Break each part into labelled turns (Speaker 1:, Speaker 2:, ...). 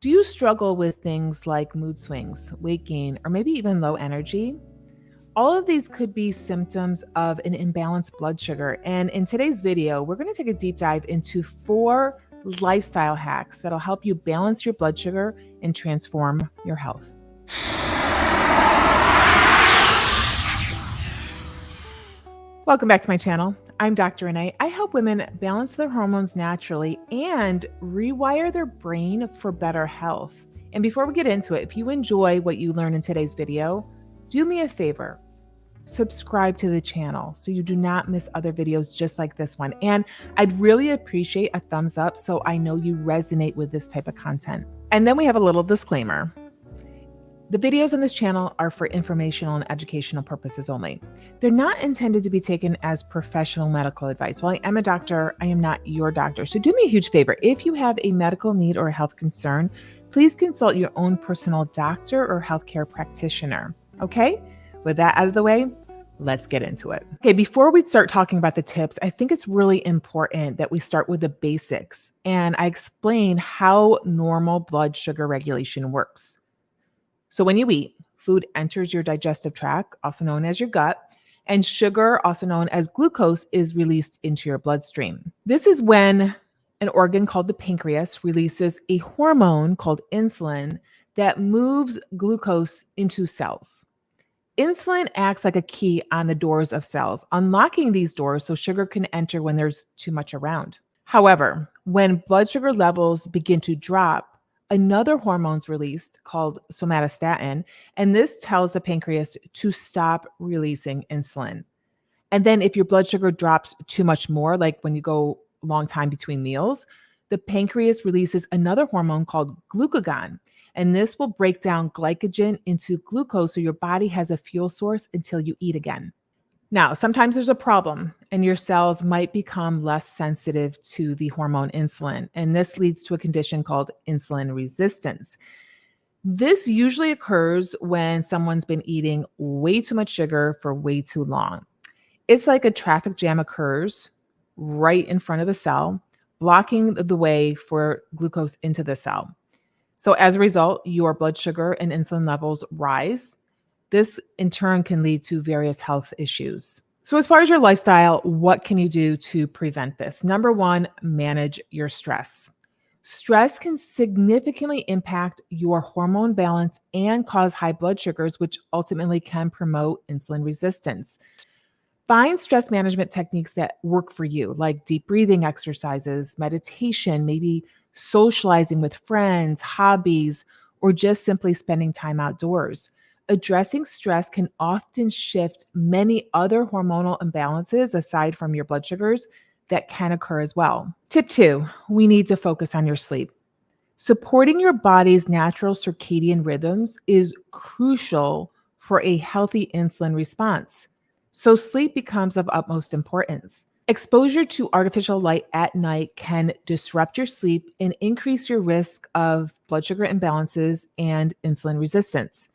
Speaker 1: Do you struggle with things like mood swings, weight gain, or maybe even low energy? All of these could be symptoms of an imbalanced blood sugar. And in today's video, we're going to take a deep dive into 4 lifestyle hacks that'll help you balance your blood sugar and transform your health. Welcome back to my channel. I'm Dr. Renee. I help women balance their hormones naturally and rewire their brain for better health. And before we get into it, if you enjoy what you learn in today's video, do me a favor. Subscribe to the channel so you do not miss other videos just like this one. And I'd really appreciate a thumbs up so I know you resonate with this type of content. And then we have a little disclaimer. The videos on this channel are for informational and educational purposes only. They're not intended to be taken as professional medical advice. While I am a doctor, I am not your doctor. So do me a huge favor. If you have a medical need or a health concern, please consult your own personal doctor or healthcare practitioner. Okay? With that out of the way, let's get into it. Okay, before we start talking about the tips, I think it's really important that we start with the basics and I explain how normal blood sugar regulation works. So when you eat, food enters your digestive tract, also known as your gut, and sugar, also known as glucose, is released into your bloodstream. This is when an organ called the pancreas releases a hormone called insulin that moves glucose into cells. Insulin acts like a key on the doors of cells, unlocking these doors so sugar can enter when there's too much around. However, when blood sugar levels begin to drop, another hormone's released called somatostatin, and this tells the pancreas to stop releasing insulin. And then if your blood sugar drops too much more, like when you go a long time between meals, the pancreas releases another hormone called glucagon. And this will break down glycogen into glucose so your body has a fuel source until you eat again. Now, sometimes there's a problem and your cells might become less sensitive to the hormone insulin, and this leads to a condition called insulin resistance. This usually occurs when someone's been eating way too much sugar for way too long. It's like a traffic jam occurs right in front of the cell, blocking the way for glucose into the cell. So as a result, your blood sugar and insulin levels rise. This in turn can lead to various health issues. So as far as your lifestyle, what can you do to prevent this? Number 1, manage your stress. Stress can significantly impact your hormone balance and cause high blood sugars, which ultimately can promote insulin resistance. Find stress management techniques that work for you, like deep breathing exercises, meditation, maybe socializing with friends, hobbies, or just simply spending time outdoors. Addressing stress can often shift many other hormonal imbalances aside from your blood sugars that can occur as well. Tip 2, we need to focus on your sleep. Supporting your body's natural circadian rhythms is crucial for a healthy insulin response. So sleep becomes of utmost importance. Exposure to artificial light at night can disrupt your sleep and increase your risk of blood sugar imbalances and insulin resistance.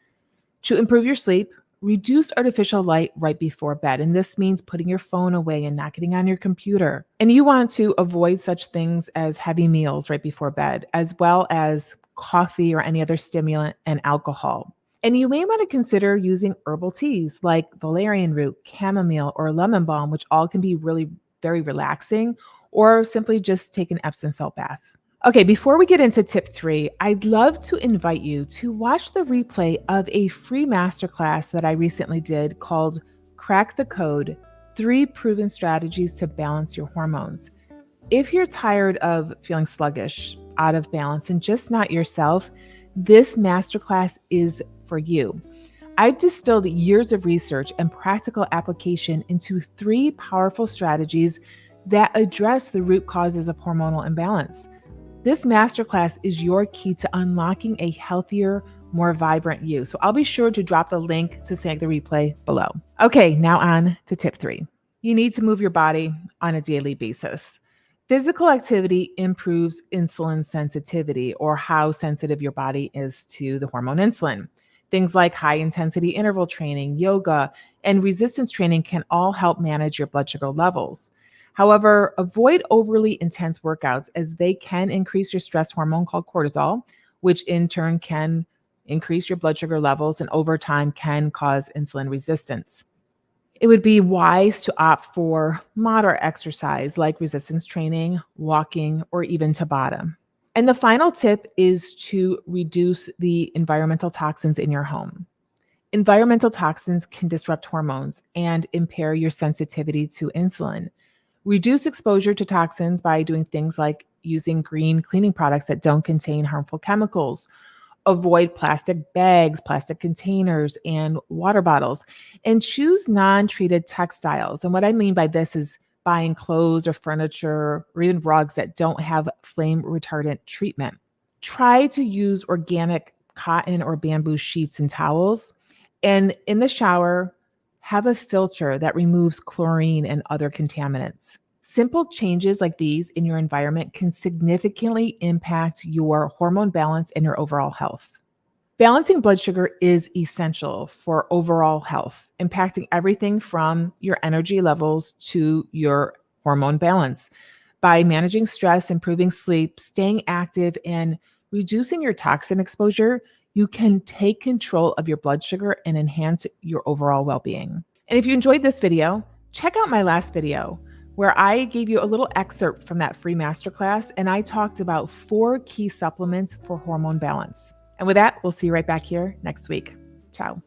Speaker 1: To improve your sleep, reduce artificial light right before bed. And this means putting your phone away and not getting on your computer. And you want to avoid such things as heavy meals right before bed, as well as coffee or any other stimulant and alcohol. And you may want to consider using herbal teas like valerian root, chamomile, or lemon balm, which all can be really very relaxing, or simply just take an Epsom salt bath. Okay, before we get into tip 3, I'd love to invite you to watch the replay of a free masterclass that I recently did called Crack the Code: 3 Proven Strategies to Balance Your Hormones. If you're tired of feeling sluggish, out of balance, and just not yourself, this masterclass is for you. I've distilled years of research and practical application into 3 powerful strategies that address the root causes of hormonal imbalance. This masterclass is your key to unlocking a healthier, more vibrant you. So I'll be sure to drop the link to snag the replay below. Okay, now on to tip 3. You need to move your body on a daily basis. Physical activity improves insulin sensitivity, or how sensitive your body is to the hormone insulin. Things like high intensity interval training, yoga, and resistance training can all help manage your blood sugar levels. However, avoid overly intense workouts as they can increase your stress hormone called cortisol, which in turn can increase your blood sugar levels and over time can cause insulin resistance. It would be wise to opt for moderate exercise like resistance training, walking, or even Tabata. And the final tip is to reduce the environmental toxins in your home. Environmental toxins can disrupt hormones and impair your sensitivity to insulin. Reduce exposure to toxins by doing things like using green cleaning products that don't contain harmful chemicals. Avoid plastic bags, plastic containers, and water bottles, and choose non treated textiles. And what I mean by this is buying clothes or furniture or even rugs that don't have flame retardant treatment. Try to use organic cotton or bamboo sheets and towels. And in the shower, have a filter that removes chlorine and other contaminants. Simple changes like these in your environment can significantly impact your hormone balance and your overall health. Balancing blood sugar is essential for overall health, impacting everything from your energy levels to your hormone balance. By managing stress, improving sleep, staying active, and reducing your toxin exposure, you can take control of your blood sugar and enhance your overall well being. And if you enjoyed this video, check out my last video where I gave you a little excerpt from that free masterclass and I talked about 4 key supplements for hormone balance. And with that, we'll see you right back here next week. Ciao.